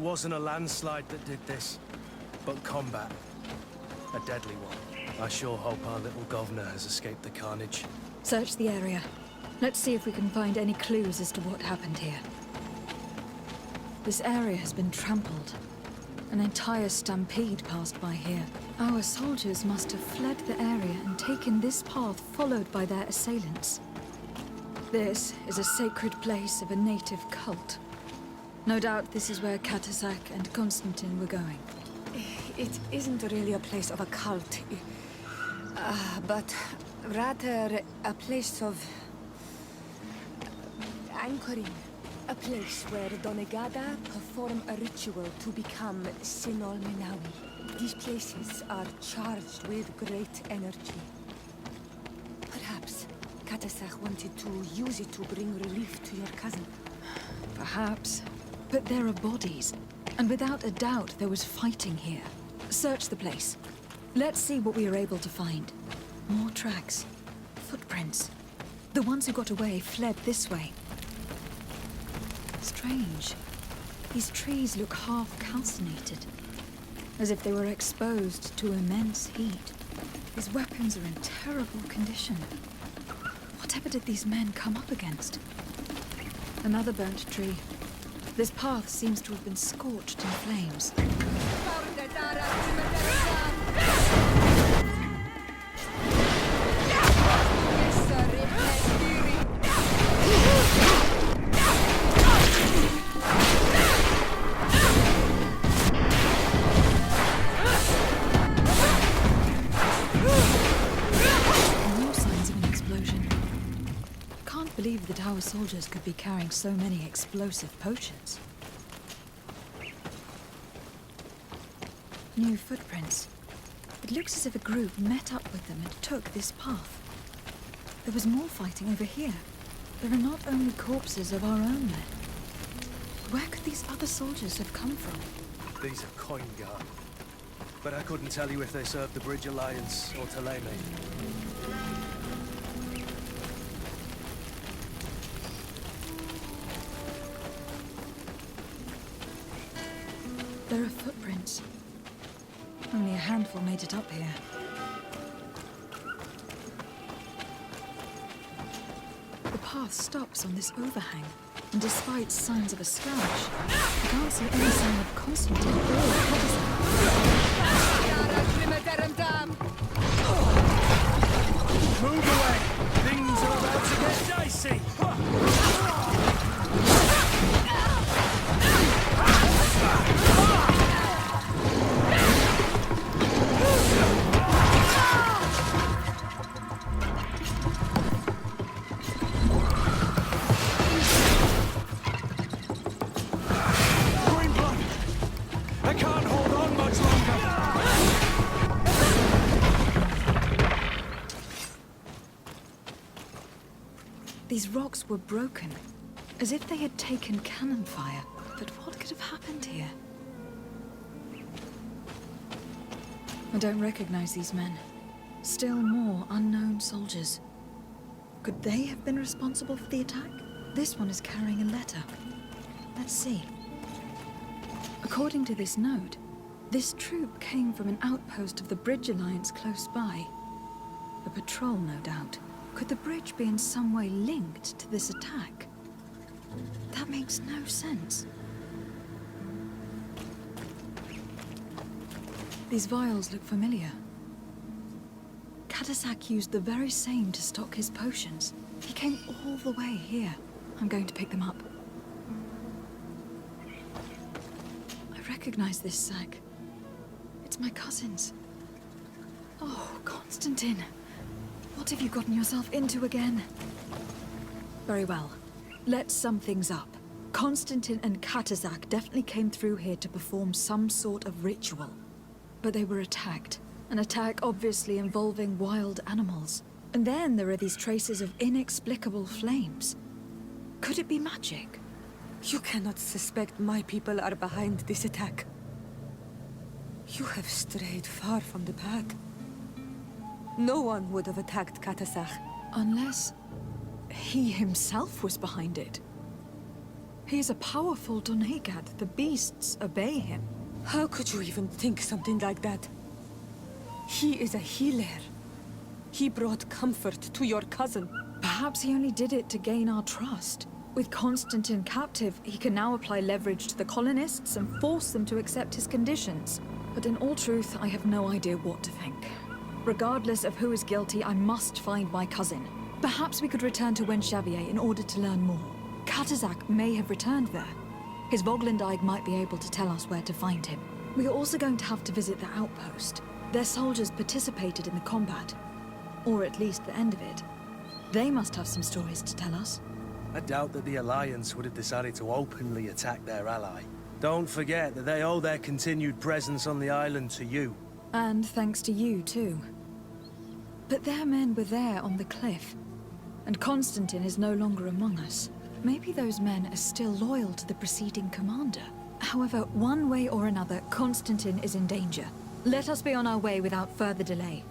Wasn't a landslide that did this, but combat. A deadly one. I sure hope our little governor has escaped the carnage. Search the area. Let's see if we can find any clues as to what happened here. This area has been trampled. An entire stampede passed by here. Our soldiers must have fled the area and taken this path followed by their assailants. This is a sacred place of a native cult. No doubt this is where Katasak and Constantin were going. It isn't really a place of a cult, but rather a place of anchoring. A place where Donegada perform a ritual to become Sinol Menawi. These places are charged with great energy. Perhaps Katasak wanted to use it to bring relief to your cousin. Perhaps. But there are bodies. And without a doubt, there was fighting here. Search the place. Let's see what we are able to find. More tracks. Footprints. The ones who got away fled this way. Strange. These trees look half calcinated. As if they were exposed to immense heat. These weapons are in terrible condition. Whatever did these men come up against? Another burnt tree. This path seems to have been scorched in flames. No signs of an explosion. Can't believe that our soldiers could be carrying so many explosive potions. New footprints. It looks as if a group met up with them and took this path. There was more fighting over here. There are not only corpses of our own men. Where could these other soldiers have come from? These are coin guard. But I couldn't tell you if they served the Bridge Alliance or Taleme. There are footprints. Only a handful made it up here. The path stops on this overhang, and despite signs of a skirmish, I can't see any sign of Constantin or Katasak. Move away! Things are about to get dicey! I can't hold on much longer! These rocks were broken, as if they had taken cannon fire. But what could have happened here? I don't recognize these men. Still more unknown soldiers. Could they have been responsible for the attack? This one is carrying a letter. Let's see. According to this note, this troop came from an outpost of the Bridge Alliance close by. A patrol, no doubt. Could the bridge be in some way linked to this attack? That makes no sense. These vials look familiar. Katasak used the very same to stock his potions. He came all the way here. I'm going to pick them up. I recognize this sack. It's my cousin's. Oh, Constantin. What have you gotten yourself into again? Very well. Let's sum things up. Constantin and Katasak definitely came through here to perform some sort of ritual. But they were attacked. An attack obviously involving wild animals. And then there are these traces of inexplicable flames. Could it be magic? You cannot suspect my people are behind this attack. You have strayed far from the path. No one would have attacked Katasak. Unless he himself was behind it. He is a powerful Donegad. The beasts obey him. How could you even think something like that? He is a healer. He brought comfort to your cousin. Perhaps he only did it to gain our trust. With Constantin captive, he can now apply leverage to the colonists and force them to accept his conditions. But in all truth, I have no idea what to think. Regardless of who is guilty, I must find my cousin. Perhaps we could return to Wenxavier in order to learn more. Katazak may have returned there. His Voglandaig might be able to tell us where to find him. We are also going to have to visit the outpost. Their soldiers participated in the combat. Or at least the end of it. They must have some stories to tell us. I doubt that the Alliance would have decided to openly attack their ally. Don't forget that they owe their continued presence on the island to you. And thanks to you, too. But their men were there on the cliff. And Constantin is no longer among us. Maybe those men are still loyal to the preceding commander. However, one way or another, Constantin is in danger. Let us be on our way without further delay.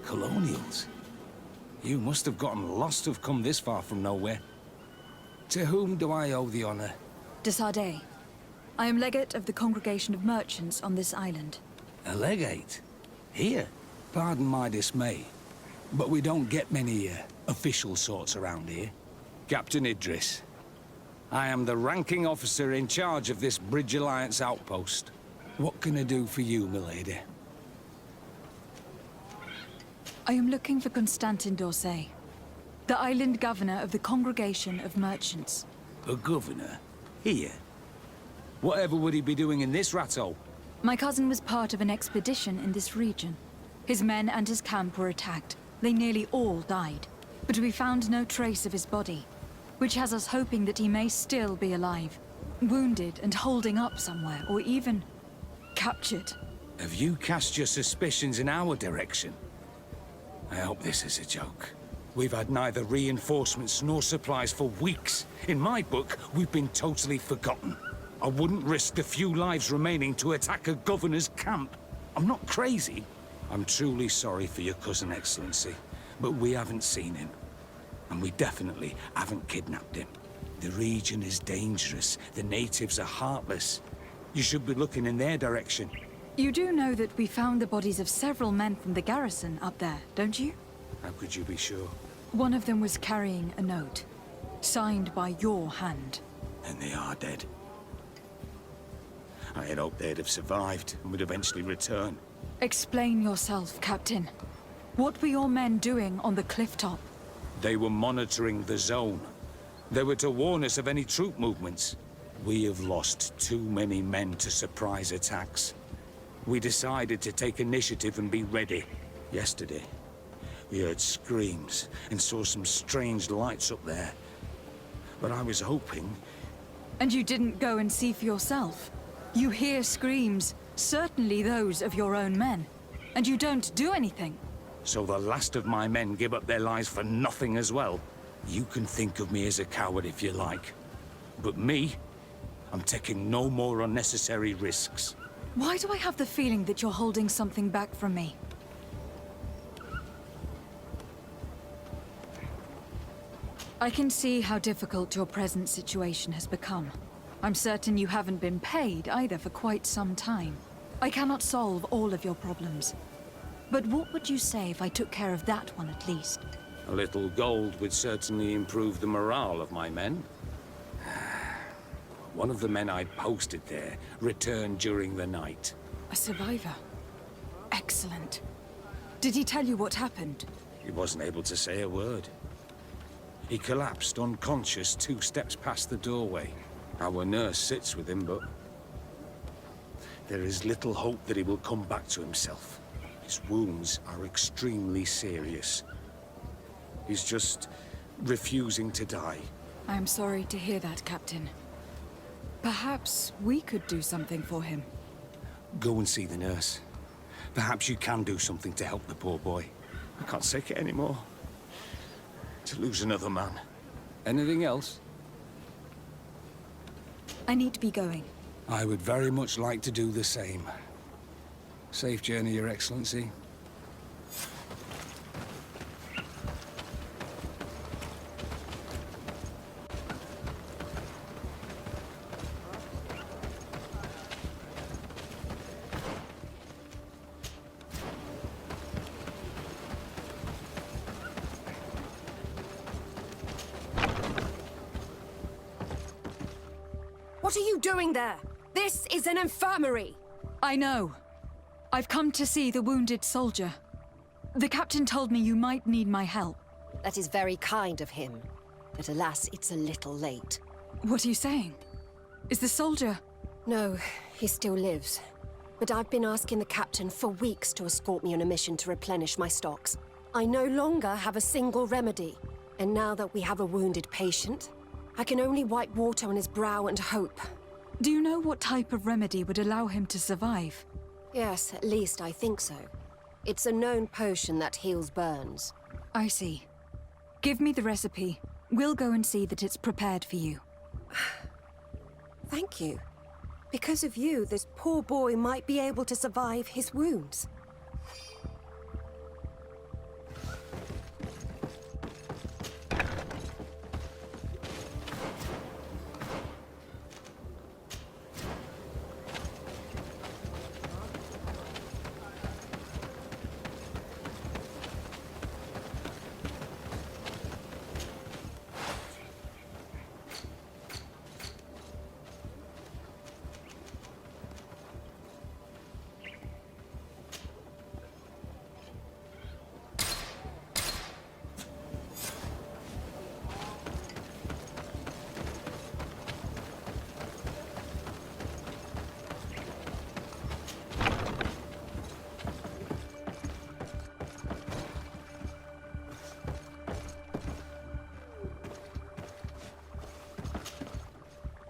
Colonials? You must have gotten lost to have come this far from nowhere. To whom do I owe the honor? De Sardet. I am legate of the Congregation of Merchants on this island. A legate? Here? Pardon my dismay, but we don't get many official sorts around here. Captain Idris. I am the ranking officer in charge of this Bridge Alliance outpost. What can I do for you, milady? I am looking for Constantin d'Orsay, the island governor of the Congregation of Merchants. A governor? Here? Whatever would he be doing in this rattle? My cousin was part of an expedition in this region. His men and his camp were attacked. They nearly all died. But we found no trace of his body, which has us hoping that he may still be alive, wounded and holding up somewhere, or even captured. Have you cast your suspicions in our direction? I hope this is a joke. We've had neither reinforcements nor supplies for weeks. In my book, we've been totally forgotten. I wouldn't risk the few lives remaining to attack a governor's camp. I'm not crazy. I'm truly sorry for your cousin, Excellency, but we haven't seen him. And we definitely haven't kidnapped him. The region is dangerous. The natives are heartless. You should be looking in their direction. You do know that we found the bodies of several men from the garrison up there, don't you? How could you be sure? One of them was carrying a note, signed by your hand. And they are dead. I had hoped they'd have survived and would eventually return. Explain yourself, Captain. What were your men doing on the cliff top? They were monitoring the zone. They were to warn us of any troop movements. We have lost too many men to surprise attacks. We decided to take initiative and be ready. Yesterday, we heard screams and saw some strange lights up there. But I was hoping... And you didn't go and see for yourself? You hear screams, certainly those of your own men, and you don't do anything? So the last of my men give up their lives for nothing as well? You can think of me as a coward if you like. But me, I'm taking no more unnecessary risks. Why do I have the feeling that you're holding something back from me? I can see how difficult your present situation has become. I'm certain you haven't been paid either for quite some time. I cannot solve all of your problems. But what would you say if I took care of that one at least? A little gold would certainly improve the morale of my men. One of the men I'd posted there returned during the night. A survivor? Excellent. Did he tell you what happened? He wasn't able to say a word. He collapsed unconscious 2 steps past the doorway. Our nurse sits with him, but... there is little hope that he will come back to himself. His wounds are extremely serious. He's just refusing to die. I am sorry to hear that, Captain. Perhaps we could do something for him. Go and see the nurse. Perhaps you can do something to help the poor boy. I can't take it anymore. to lose another man. Anything else? I need to be going. I would very much like to do the same. Safe journey, Your Excellency. What are you doing there? This is an infirmary! I know. I've come to see the wounded soldier. The captain told me you might need my help. That is very kind of him. But alas, it's a little late. What are you saying? Is the soldier... No, he still lives. But I've been asking the captain for weeks to escort me on a mission to replenish my stocks. I no longer have a single remedy. And now that we have a wounded patient, I can only wipe water on his brow and hope. Do you know what type of remedy would allow him to survive? Yes, at least I think so. It's a known potion that heals burns. I see. Give me the recipe. We'll go and see that it's prepared for you. Thank you. Because of you, this poor boy might be able to survive his wounds.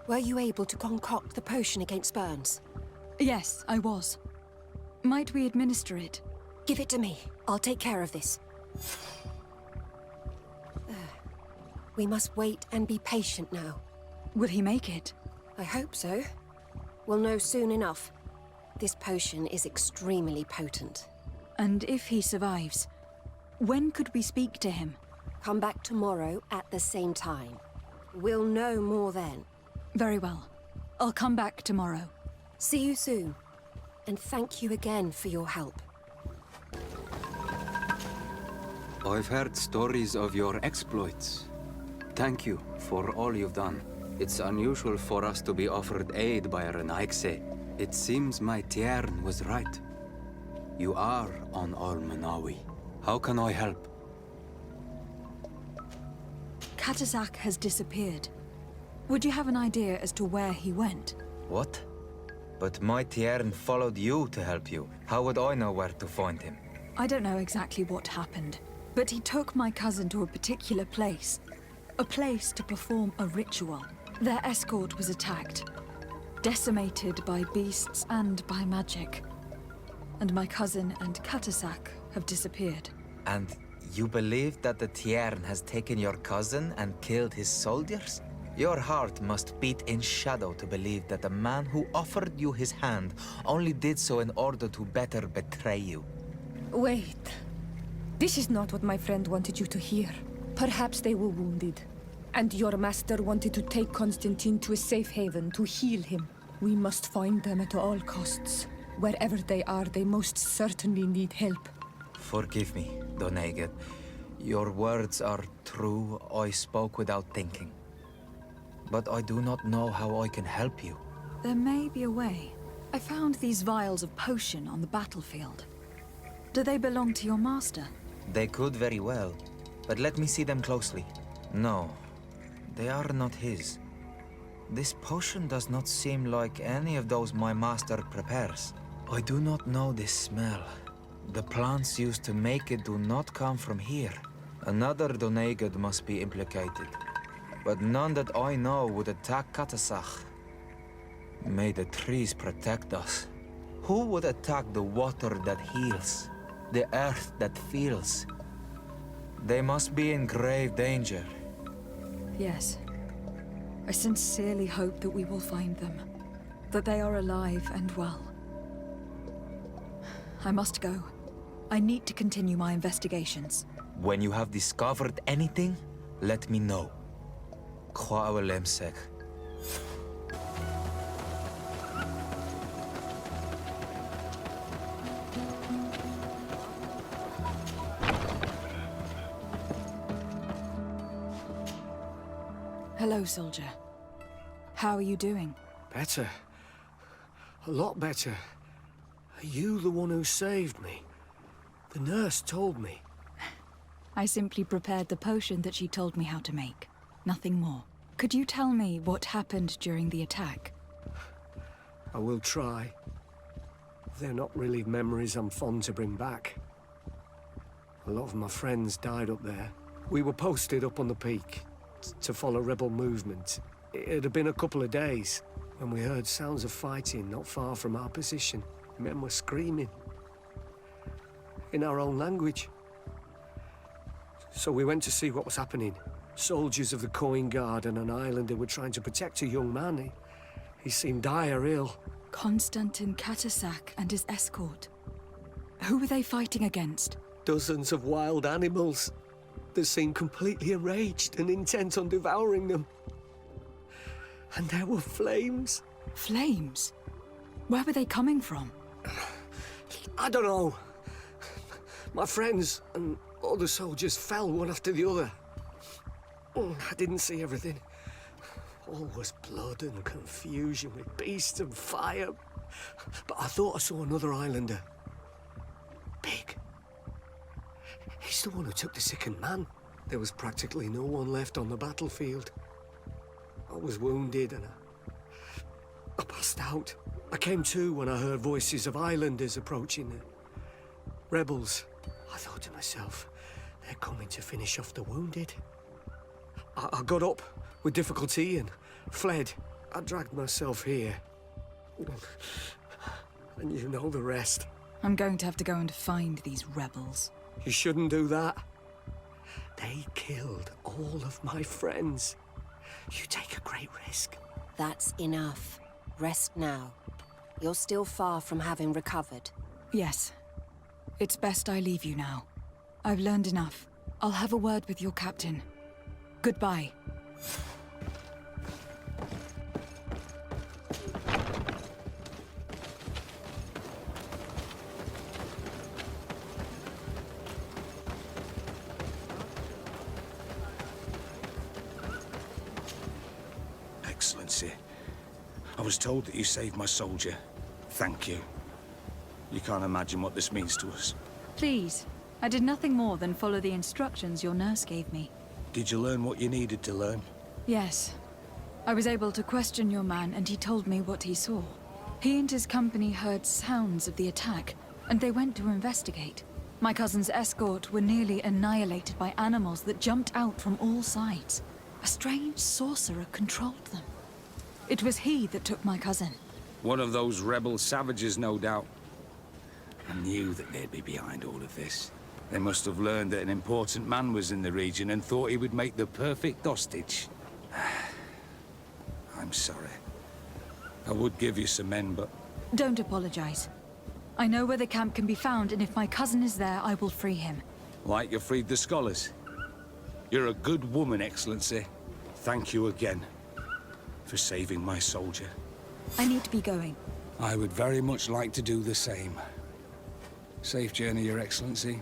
Were you able to concoct the potion against burns? Yes, I was. Might we administer it? Give it to me. I'll take care of this. We must wait and be patient now. Will he make it? I hope so. We'll know soon enough. This potion is extremely potent. And if he survives, when could we speak to him? Come back tomorrow at the same time. We'll know more then. Very well. I'll come back tomorrow. See you soon. And thank you again for your help. I've heard stories of your exploits. Thank you for all you've done. It's unusual for us to be offered aid by a Renaigse. It seems my Tiern was right. You are on Al-Manawi. How can I help? Katasak has disappeared. Would you have an idea as to where he went? What? But my Tiern followed you to help you. How would I know where to find him? I don't know exactly what happened, but he took my cousin to a particular place. A place to perform a ritual. Their escort was attacked, decimated by beasts and by magic. And my cousin and Katasak have disappeared. And you believe that the Tiern has taken your cousin and killed his soldiers? Your heart must beat in shadow to believe that the man who offered you his hand only did so in order to better betray you. Wait. This is not what my friend wanted you to hear. Perhaps they were wounded, and your master wanted to take Constantin to a safe haven to heal him. We must find them at all costs. Wherever they are, they most certainly need help. Forgive me, Doneigad. Your words are true. I spoke without thinking. But I do not know how I can help you. There may be a way. I found these vials of potion on the battlefield. Do they belong to your master? They could very well, but let me see them closely. No, they are not his. This potion does not seem like any of those my master prepares. I do not know this smell. The plants used to make it do not come from here. Another Doneigad must be implicated. But none that I know would attack Katasach. May the trees protect us. Who would attack the water that heals? The earth that feels? They must be in grave danger. Yes. I sincerely hope that we will find them. That they are alive and well. I must go. I need to continue my investigations. When you have discovered anything, let me know. Kwa lemsek. Hello, soldier. How are you doing? Better. A lot better. Are you the one who saved me? The nurse told me. I simply prepared the potion that she told me how to make. Nothing more. Could you tell me what happened during the attack? I will try. They're not really memories I'm fond to bring back. A lot of my friends died up there. We were posted up on the peak to follow rebel movement. It had been a couple of days when we heard sounds of fighting not far from our position. Men were screaming in our own language. So we went to see what was happening. Soldiers of the Coin Guard and an islander were trying to protect a young man. He seemed dire ill. Constantin Katasak and his escort. Who were they fighting against? Dozens of wild animals. They seemed completely enraged and intent on devouring them. And there were flames. Flames? Where were they coming from? I don't know. My friends and other soldiers fell one after the other. I didn't see everything. All was blood and confusion with beasts and fire. But I thought I saw another islander. Big. He's the one who took the sickened man. There was practically no one left on the battlefield. I was wounded and I passed out. I came to when I heard voices of islanders approaching. Rebels. I thought to myself, they're coming to finish off the wounded. I got up with difficulty and fled. I dragged myself here. And you know the rest. I'm going to have to go and find these rebels. You shouldn't do that. They killed all of my friends. You take a great risk. That's enough. Rest now. You're still far from having recovered. Yes. It's best I leave you now. I've learned enough. I'll have a word with your captain. Goodbye. Excellency, I was told that you saved my soldier. Thank you. You can't imagine what this means to us. Please. I did nothing more than follow the instructions your nurse gave me. Did you learn what you needed to learn? Yes. I was able to question your man, and he told me what he saw. He and his company heard sounds of the attack, and they went to investigate. My cousin's escort were nearly annihilated by animals that jumped out from all sides. A strange sorcerer controlled them. It was he that took my cousin. One of those rebel savages, no doubt. I knew that they'd be behind all of this. They must have learned that an important man was in the region and thought he would make the perfect hostage. I'm sorry. I would give you some men, but... Don't apologize. I know where the camp can be found, and if my cousin is there, I will free him. Like you freed the scholars. You're a good woman, Excellency. Thank you again for saving my soldier. I need to be going. I would very much like to do the same. Safe journey, Your Excellency.